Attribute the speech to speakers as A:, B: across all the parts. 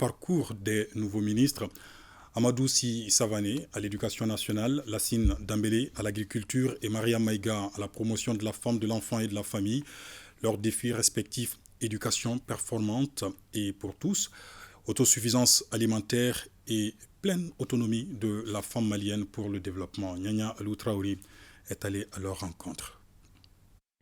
A: parcours des nouveaux ministres. Amadou Sy Savané à l'éducation nationale, Lassine Dambélé à l'agriculture et Mariam Maïga à la promotion de la femme, de l'enfant et de la famille. Leurs défis respectifs, éducation performante et pour tous, autosuffisance alimentaire et pleine autonomie de la femme malienne pour le développement. Nyanya Alou Traoré est allé à leur rencontre.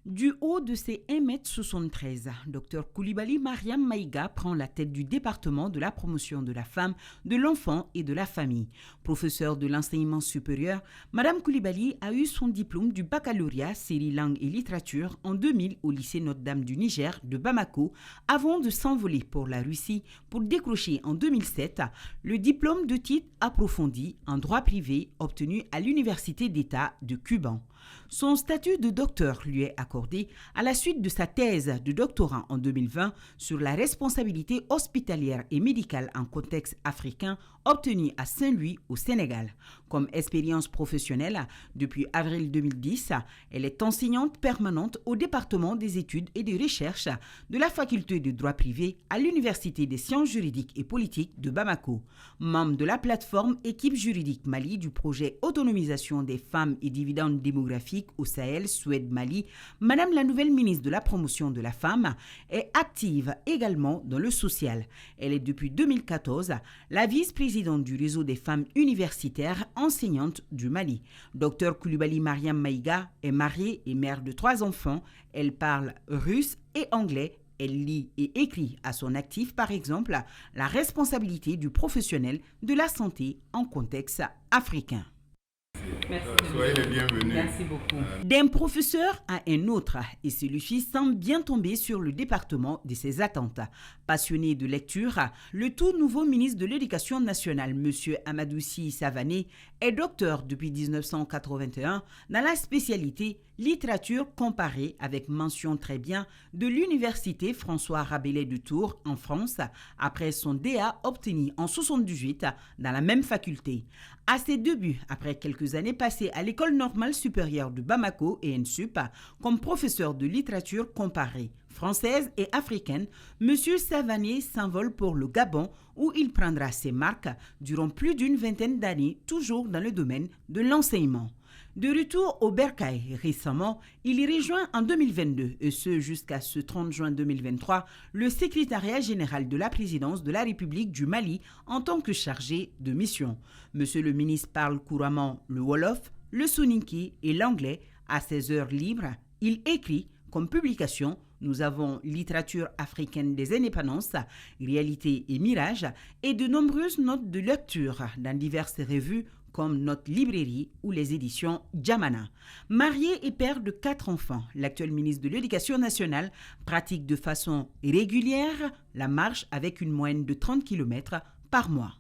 B: Du haut de ses 1,73 m, Dr Coulibaly Mariam Maïga prend la tête du département de la promotion de la femme, de l'enfant et de la famille. Professeure de l'enseignement supérieur, Madame Coulibaly a eu son diplôme du baccalauréat série langue et littérature en 2000 au lycée Notre-Dame du Niger de Bamako, avant de s'envoler pour la Russie pour décrocher en 2007 le diplôme de titre approfondi en droit privé obtenu à l'Université d'État de Cuban. Son statut de docteur lui est accordé à la suite de sa thèse de doctorat en 2020 sur la responsabilité hospitalière et médicale en contexte africain obtenue à Saint-Louis au Sénégal. Comme expérience professionnelle, depuis avril 2010, elle est enseignante permanente au département des études et des recherches de la faculté de droit privé à l'Université des sciences juridiques et politiques de Bamako. Membre de la plateforme Équipe juridique Mali du projet Autonomisation des femmes et dividendes démographiques au Sahel, Suède Mali, Madame la nouvelle ministre de la promotion de la femme est active également dans le social. Elle est depuis 2014 la vice-présidente du réseau des femmes universitaires enseignantes du Mali. Dr Coulibaly Mariam Maïga est mariée et mère de 3 enfants. Elle parle russe et anglais. Elle lit et écrit à son actif, par exemple, la responsabilité du professionnel de la santé en contexte africain.
C: Merci. Soyez les bienvenus.
B: Merci beaucoup. D'un professeur à un autre, et celui-ci semble bien tomber sur le département de ses attentes. Passionné de lecture, le tout nouveau ministre de l'Éducation nationale, M. Amadou Sy Savané, est docteur depuis 1981 dans la spécialité littérature comparée avec mention très bien de l'Université François Rabelais de Tours en France, après son DA obtenu en 1978 dans la même faculté. À ses débuts, après quelques années passées à l'École normale supérieure de Bamako et ENSUP comme professeur de littérature comparée française et africaine, M. Savané s'envole pour le Gabon où il prendra ses marques durant plus d'une vingtaine d'années, toujours dans le domaine de l'enseignement. De retour au Bercail récemment, il y rejoint en 2022, et ce jusqu'à ce 30 juin 2023, le secrétariat général de la présidence de la République du Mali en tant que chargé de mission. Monsieur le ministre parle couramment le Wolof, le Soninké et l'anglais. À ses heures libres, il écrit comme publication Nous avons littérature africaine des indépendances, réalité et mirage, et de nombreuses notes de lecture dans diverses revues comme Notre Librairie ou les éditions Djamana. Marié et père de 4 enfants, l'actuel ministre de l'Éducation nationale pratique de façon régulière la marche avec une moyenne de 30 km par mois.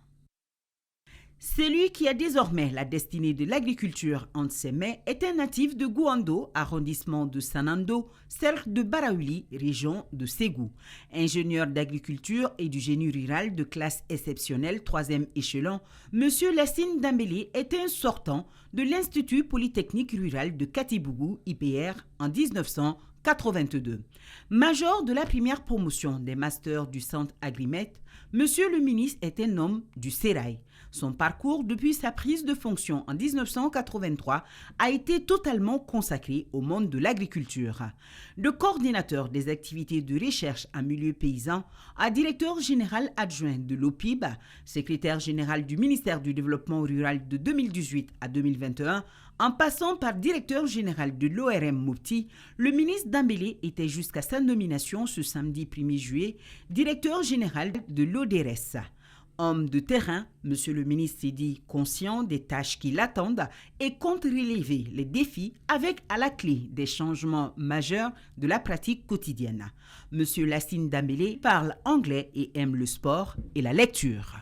B: Celui qui a désormais la destinée de l'agriculture entre ses mains est un natif de Gouando, arrondissement de Sanando, cercle de Baraouli, région de Ségou. Ingénieur d'agriculture et du génie rural de classe exceptionnelle 3e échelon, M. Lassine Dambélé est un sortant de l'Institut Polytechnique Rural de Katibougou, IPR, en 1982. Major de la première promotion des masters du centre Agrimet, Monsieur le ministre est un homme du sérail. Son parcours depuis sa prise de fonction en 1983 a été totalement consacré au monde de l'agriculture. De coordinateur des activités de recherche en milieu paysan à directeur général adjoint de l'OPIB, secrétaire général du ministère du Développement rural de 2018 à 2021, en passant par directeur général de l'ORM Mopti, le ministre Dambélé était jusqu'à sa nomination ce samedi 1er juillet, directeur général de l'ODRS. Homme de terrain, Monsieur le ministre s'est dit conscient des tâches qui l'attendent et compte relever les défis avec à la clé des changements majeurs de la pratique quotidienne. Monsieur Lassine Dambélé parle anglais et aime le sport et la lecture.